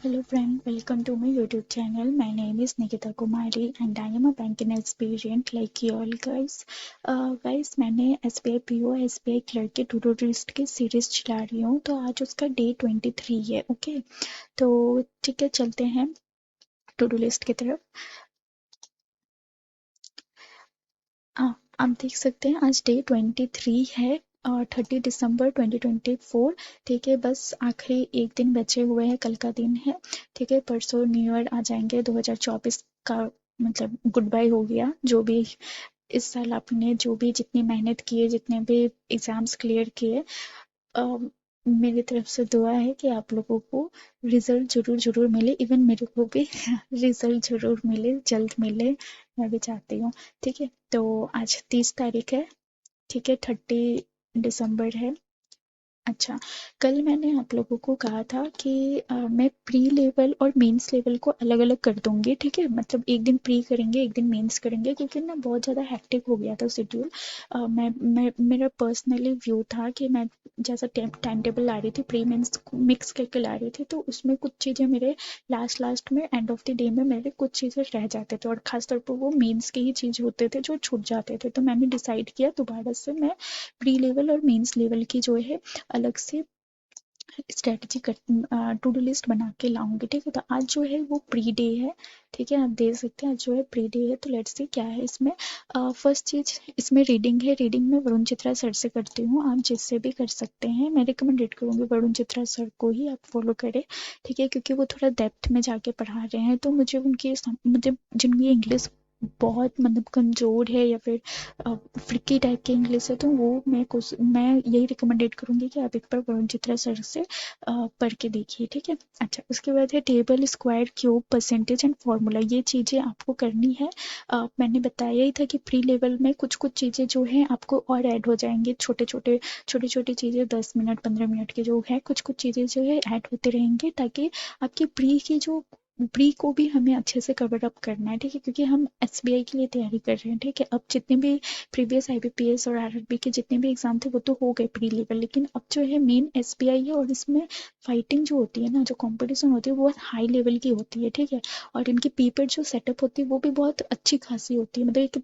Hello friend, welcome to my YouTube channel. My name is Nikita Kumari and I am a banking experience like you all guys. Guys मैंने SBI PO SBI clerk के to do list की series चला रही हूँ, तो आज उसका day 23 है. ओके, तो ठीक है, चलते हैं टू डू लिस्ट की तरफ. आप देख सकते हैं आज डे 23 है और 30 दिसंबर 2024. ठीक है, बस आखिरी एक दिन बचे हुए हैं, कल का दिन है. ठीक है, परसों न्यू ईयर आ जाएंगे. 2024 का मतलब गुड बाय हो गया. जो भी इस साल आपने जो भी जितनी मेहनत की है, जितने भी एग्जाम्स क्लियर किए, मेरी तरफ से दुआ है कि आप लोगों को रिजल्ट जरूर जरूर मिले. इवन मेरे को भी रिजल्ट जरूर मिले, जल्द मिले, मैं भी चाहती हूँ. ठीक है, तो आज 30 तारीख है. ठीक है, 30 दिसंबर है. अच्छा, कल मैंने आप लोगों को कहा था कि मैं प्री लेवल और मेंस लेवल को अलग अलग कर दूंगी. ठीक है, मतलब एक दिन प्री करेंगे, एक दिन मेंस करेंगे, क्योंकि ना बहुत ज़्यादा हेक्टिक हो गया था शेड्यूल. मैं मेरा पर्सनली व्यू था कि मैं जैसा टाइम टेबल ला रही थी, प्री मेंस मिक्स करके ला रही थी, तो उसमें कुछ चीज़ें मेरे लास्ट में एंड ऑफ द डे में मेरे कुछ चीज़ें रह जाते थे, और खासतौर पर वो मेंस के ही चीज़ होते थे जो छूट जाते थे. तो मैंने डिसाइड किया दोबारा से मैं प्री लेवल और मेंस लेवल की जो है अलग से स्ट्रेटजी कर टू डू लिस्ट बना के लाऊंगी. ठीक है, तो आज जो है वो प्री डे है. ठीक है, आप देख सकते हैं आज जो है प्री डे है. तो लेट्स सी क्या है इसमें. फर्स्ट चीज इसमें रीडिंग है. रीडिंग में वरुण चित्रा सर से करती हूँ, आप जिससे भी कर सकते हैं. मैं रिकमेंडेड करूँगी वरुण चित्रा सर को ही आप फॉलो करें. ठीक है, क्योंकि वो थोड़ा डेप्थ में जाके पढ़ा रहे हैं, तो मुझे उनकी मतलब जिनकी इंग्लिश बहुत मतलब कमज़ोर है या फिर फ्रिकी टाइप की इंग्लिश है, तो वो मैं यही रिकमेंडेड करूँगी कि आप एक बार वरुण चित्रा सर से पढ़ के देखिए. ठीक है. अच्छा, उसके बाद है table, square, cube, percentage and formula. ये चीज़ें आपको करनी है. मैंने बताया ही था कि प्री लेवल में कुछ कुछ चीज़ें जो हैं आपको और ऐड हो जाएंगे. छोटी छोटी चीज़ें 10 मिनट 15 मिनट की जो है, कुछ कुछ चीज़ें जो है ऐड होते रहेंगे, ताकि आपकी प्री की जो प्री को भी हमें अच्छे से कवर अप करना है. ठीक है, क्योंकि हम एसबीआई के लिए तैयारी कर रहे हैं. ठीक है, अब जितने भी प्रीवियस आईबीपीएस और आरआरबी के जितने भी एग्जाम थे वो तो हो गए प्री लेवल, लेकिन अब जो है मेन एसबीआई है, और इसमें फाइटिंग जो होती है ना, जो कंपटीशन होती है वो बहुत हाई लेवल की होती है. ठीक है, और इनकी पेपर जो सेटअप होती है वो भी बहुत अच्छी खासी होती है. मतलब एक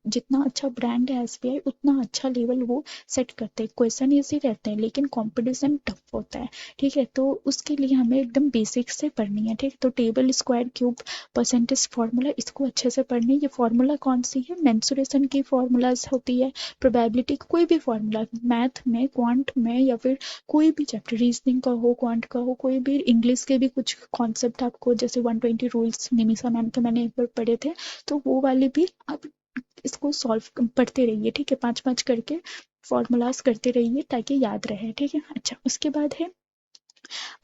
जितना अच्छा ब्रांड है एसबीआई, उतना अच्छा लेवल वो सेट करते हैं. क्वेश्चन इजी रहते हैं लेकिन कंपटीशन टफ होता है. ठीक है, तो उसके लिए हमें एकदम बेसिक से पढ़नी है. ठीक है, तो table, square, cube, percentage, formula, इसको अच्छे से पढ़नी है. ये फार्मूला कौन सी है? मेंसुरेशन की फार्मूलाज होती है, प्रोबेबिलिटी कोई भी फार्मूला, मैथ में, क्वांट में, या फिर कोई भी चैप्टर, रीजनिंग का हो, क्वांट का हो, कोई भी, इंग्लिश के भी कुछ कॉन्सेप्ट आपको जैसे 120 रूल्स निमिषा मैम के मैंने एक बार पढ़े थे, तो वो वाले भी आप इसको सॉल्व पढ़ते रहिए. ठीक है, 5-5 करके फॉर्मूलाज करते रहिए ताकि याद रहे. ठीक है. अच्छा, उसके बाद है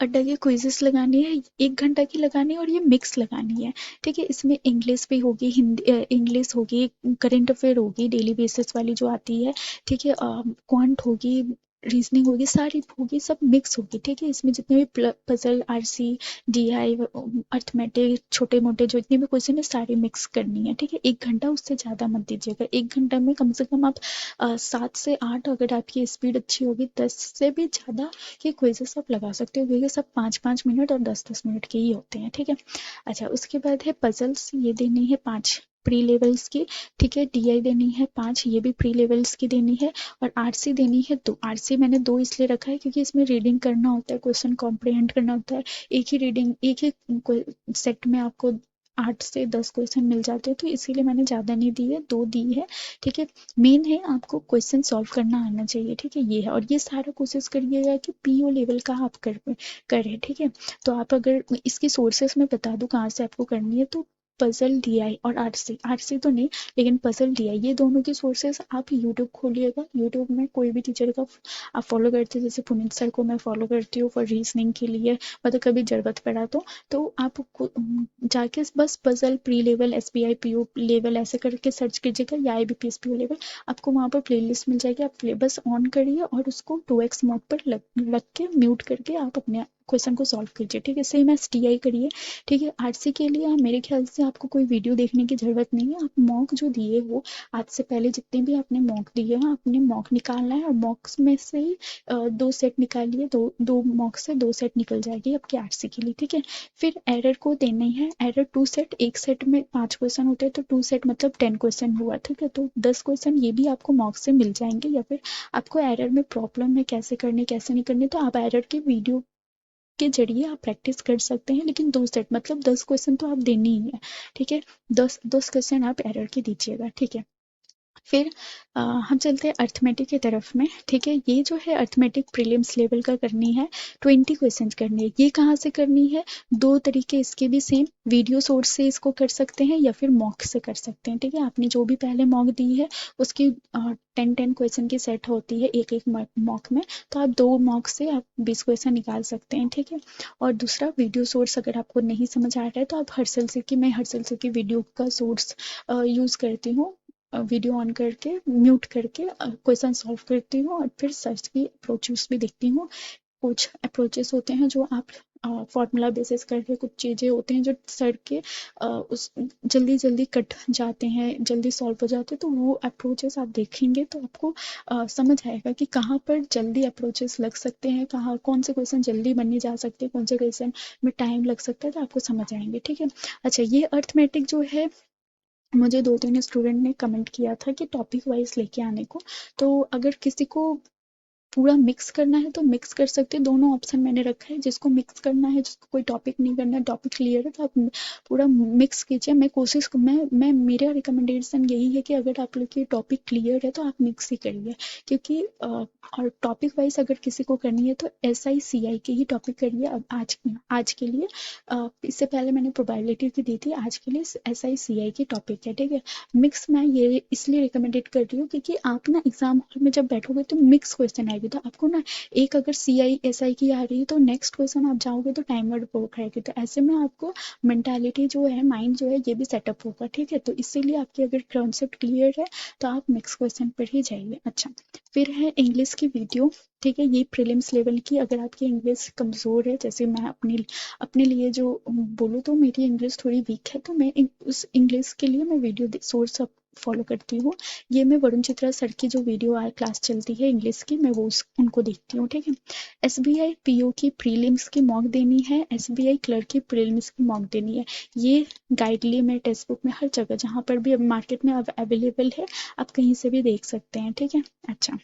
अड्डा की क्विजेस लगानी है, 1 घंटा की लगानी है, और ये मिक्स लगानी है. ठीक है, इसमें इंग्लिश भी होगी, हिंदी इंग्लिश होगी, करंट अफेयर होगी डेली बेसिस वाली जो आती है. ठीक है, क्वांट होगी, रीजनिंग होगी, सारी होगी, सब मिक्स होगी. ठीक है, इसमें जितने भी पजल, आरसी, डीआई, अर्थमेटिक, छोटे मोटे जो इतने भी क्वेश्चन है सारे मिक्स करनी है. ठीक है, 1 घंटा, उससे ज़्यादा मत दीजिएगा. 1 घंटा में कम से कम आप 7 से 8, अगर आपकी स्पीड अच्छी होगी 10 से भी ज़्यादा ये क्विजेस आप लगा सकते हो, क्योंकि सब 5-5 मिनट और 10-10 मिनट के ही होते हैं. ठीक है. अच्छा, उसके बाद है पजल्स, ये देनी है 5 प्री लेवल्स की. ठीक है, डीआई देनी है 5, ये भी प्री लेवल्स की देनी है. और आरसी देनी है 2. आरसी मैंने 2 इसलिए रखा है क्योंकि इसमें रीडिंग करना होता है, क्वेश्चन कॉम्प्रिहेंड करना होता है. एक ही रीडिंग, एक ही सेट में आपको 8 से 10 क्वेश्चन मिल जाते हैं, तो इसीलिए मैंने ज़्यादा नहीं दी है, 2 दी है. ठीक है, मेन है आपको क्वेश्चन सॉल्व करना आना चाहिए. ठीक है, ये है. और ये सारा कोशिश करिएगा कि पीओ लेवल का आप करें. ठीक है, तो आप अगर इसकी सोर्सेस में बता दूं कहाँ से आपको करनी है, तो पजल, डीआई और आरसी, आरसी तो नहीं लेकिन पजल, डीआई, ये दोनों की सोर्सेस आप यूट्यूब खोलिएगा. यूट्यूब में कोई भी टीचर का आप फॉलो करते हैं, जैसे पुनीत सर को मैं फॉलो करती हूँ फॉर रीजनिंग के लिए, मतलब कभी जरूरत पड़ा तो आप जाके बस puzzle pre level, SBI PO level ऐसे करके सर्च कीजिएगा, या आईबीपीएस पीओ लेवल, आपको वहाँ पर प्लेलिस्ट मिल जाएगी. आप बस ऑन करिए और उसको 2x मोड पर लग के म्यूट करके आप अपने क्वेश्चन को सॉल्व कीजिए, ठीक है। सेम एस टीआई करिए, ठीक है। आरसी के लिए मेरे ख्याल से आपको कोई वीडियो देखने की ज़रूरत नहीं है। आप मॉक जो दिए हो आज से पहले जितने भी आपने मॉक दिए हैं, आपने मॉक निकालना है और मॉक्स में से ही 2 सेट निकालिए, दो मॉक से 2 सेट निकल जाएगी आपके आरसी के लिए, ठीक है। फिर एरर को देना ही है, एरर 2 सेट, एक सेट में 5 क्वेश्चन होते हैं तो 2 सेट मतलब 10 क्वेश्चन हुआ, ठीक है। तो 10 क्वेश्चन ये भी आपको मॉक से मिल जाएंगे, या फिर आपको एरर में प्रॉब्लम है कैसे करने कैसे नहीं करने, तो आप एरर की वीडियो के जरिए आप प्रैक्टिस कर सकते हैं। लेकिन 2 सेट मतलब 10 क्वेश्चन तो आप देने ही है, ठीक है। 10 क्वेश्चन आप एरर के दीजिएगा, ठीक है। फिर हम चलते हैं अर्थमेटिक की तरफ में, ठीक है। ये जो है अर्थमेटिक प्रीलिम्स लेवल का करनी है, 20 क्वेश्चन करनी है। ये कहाँ से करनी है, 2 तरीके इसके भी सेम, वीडियो सोर्स से इसको कर सकते हैं या फिर मॉक से कर सकते हैं, ठीक है। आपने जो भी पहले मॉक दी है उसकी 10 क्वेश्चन की सेट होती है एक एक मॉक में, तो आप 2 मॉक से आप 20 क्वेश्चन निकाल सकते हैं, ठीक है। और दूसरा वीडियो सोर्स अगर आपको नहीं समझ आ रहा है तो आप हर्षल सर की, मैं हर्षल सर की वीडियो का सोर्स यूज़ करती हूँ, वीडियो ऑन करके म्यूट करके क्वेश्चन सॉल्व करती हूँ और फिर सर्च की अप्रोचेस भी देखती हूँ। कुछ अप्रोचेस होते हैं जो आप फॉर्मूला बेसिस करके, कुछ चीज़ें होते हैं जो सर के उस जल्दी जल्दी कट जाते हैं, जल्दी सॉल्व हो जाते हैं, तो वो अप्रोचेस आप देखेंगे तो आपको समझ आएगा कि कहाँ पर जल्दी अप्रोचेस लग सकते हैं, कहाँ कौन से क्वेश्चन जल्दी बनने जा सकते हैं, कौन से क्वेश्चन में टाइम लग सकता है, तो आपको समझ आएंगे, ठीक है। अच्छा, ये अर्थमेटिक जो है मुझे 2-3 स्टूडेंट ने कमेंट किया था कि टॉपिक वाइज लेके आने को, तो अगर किसी को पूरा मिक्स करना है तो मिक्स कर सकते हैं, दोनों ऑप्शन मैंने रखा है। जिसको मिक्स करना है, जिसको कोई टॉपिक नहीं करना है, टॉपिक क्लियर है, तो आप पूरा मिक्स कीजिए। मैं मेरा रिकमेंडेशन यही है कि अगर आप लोग की टॉपिक क्लियर है तो आप मिक्स ही करिए, क्योंकि और टॉपिक वाइज अगर किसी को करनी है तो SI CI के ही टॉपिक करिए। अब आज के लिए इससे पहले मैंने प्रोबेबिलिटी की दी थी, आज के लिए SI CI की टॉपिक है, ठीक है। मिक्स मैं ये इसलिए रिकमेंडेड कर रही हूँ क्योंकि आप ना एग्जाम हॉल में जब बैठोगे तो मिक्स क्वेश्चन आएगी, तो आपको ना एक अगर CI SI की आ रही है तो नेक्स्ट क्वेश्चन आप जाओगे तो टाइमर वर्क रहेगी, तो ऐसे में आपको मेंटालिटी जो है, माइंड जो है, ये भी सेटअप होगा, ठीक है। तो इसीलिए आपकी अगर कॉन्सेप्ट क्लियर है तो आप मिक्स क्वेश्चन पर ही जाइए। अच्छा, फिर है इंग्लिश की वीडियो, ठीक है। ये प्रीलिम्स लेवल की, अगर आपकी इंग्लिश कमज़ोर है, जैसे मैं अपने लिए जो बोलूँ तो मेरी इंग्लिश थोड़ी वीक है, तो मैं उस इंग्लिश के लिए मैं वीडियो सोर्स फॉलो करती हूँ। ये मैं वरुण चित्रा सर की जो वीडियो क्लास चलती है इंग्लिश की, मैं वो उनको देखती हूँ, ठीक है। SBI PO की प्रीलिम्स की मॉक देनी है, SBI क्लर्क की प्रीलिम्स की मॉक देनी है। ये गाइडली में, टेक्स्ट बुक में, हर जगह जहाँ पर भी मार्केट में अवेलेबल है, आप कहीं से भी देख सकते हैं, ठीक है। अच्छा,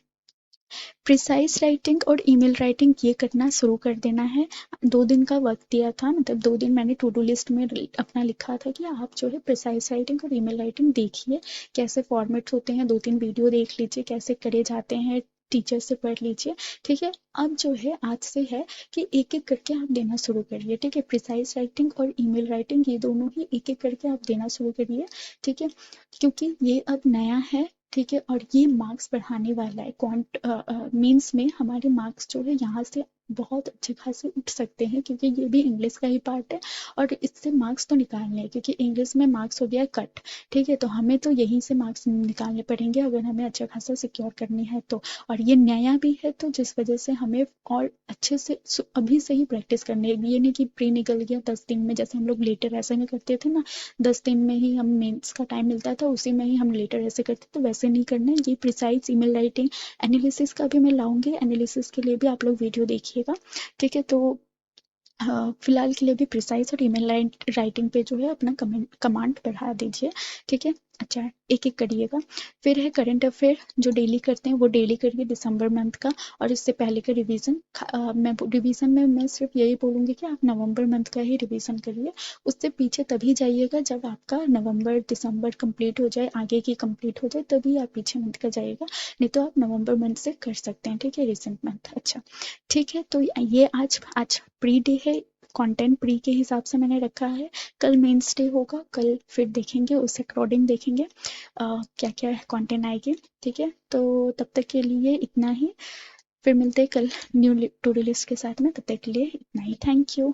प्रिसाइज राइटिंग और ईमेल राइटिंग ये करना शुरू कर देना है। 2 दिन का वक्त दिया था, मतलब 2 दिन मैंने टू डू लिस्ट में अपना लिखा था कि आप जो है प्रिसाइज राइटिंग और ईमेल राइटिंग देखिए, कैसे फॉर्मेट्स होते हैं, 2-3 वीडियो देख लीजिए कैसे करे जाते हैं, टीचर से पढ़ लीजिए, ठीक है। अब जो है आज से है कि एक एक करके आप देना शुरू करिए, ठीक है। प्रिसाइज राइटिंग और ईमेल राइटिंग ये दोनों ही एक एक करके आप देना शुरू करिए, ठीक है, क्योंकि ये अब नया है, ठीक है। और ये मार्क्स बढ़ाने वाला है, मीन्स में हमारे मार्क्स जो है यहाँ से बहुत अच्छे खासे उठ सकते हैं, क्योंकि ये भी इंग्लिश का ही पार्ट है और इससे मार्क्स तो निकालने हैं, क्योंकि इंग्लिश में मार्क्स हो गया कट, ठीक है। तो हमें तो यहीं से मार्क्स निकालने पड़ेंगे अगर हमें अच्छा खासा सिक्योर करनी है तो। और ये नया भी है तो जिस वजह से हमें और अच्छे से अभी से ही प्रैक्टिस करनी है। ये नहीं कि प्री निकल गया 10 दिन में, जैसे हम लोग लेटर ऐसे में करते थे ना, 10 दिन में ही हम मेंस का टाइम मिलता था, उसी में ही हम लेटर ऐसे करते, तो वैसे नहीं करना है। ये प्रिसाइज ईमेल राइटिंग, एनालिसिस का भी मैं लाऊंगी, एनालिसिस के लिए भी आप लोग वीडियो देखिएगा, ठीक है। तो फिलहाल के लिए भी प्रिसाइज और ईमेल राइटिंग पे जो है अपना कमांड बढ़ा दीजिए, ठीक है। अच्छा, एक एक करिएगा। फिर है करंट अफेयर, जो डेली करते हैं वो डेली करिए दिसंबर मंथ का, और इससे पहले का रिवीजन। रिवीजन में मैं सिर्फ यही बोलूँगी कि आप नवंबर मंथ का ही रिवीजन करिए, उससे पीछे तभी जाइएगा जब आपका नवंबर दिसंबर कंप्लीट हो जाए, आगे की कंप्लीट हो जाए, तभी आप पीछे मंथ का जाइएगा, नहीं तो आप नवंबर मंथ से कर सकते हैं, ठीक है, रिसेंट मंथ। अच्छा, ठीक है। तो ये आज प्री डे है, कंटेंट प्री के हिसाब से मैंने रखा है। कल मेंस डे होगा, कल फिर देखेंगे, उस अकॉर्डिंग देखेंगे क्या क्या कंटेंट आएगी, ठीक है। तो तब तक के लिए इतना ही, फिर मिलते हैं कल न्यू टू डू लिस्ट के साथ में, तब तक के लिए इतना ही। Thank you.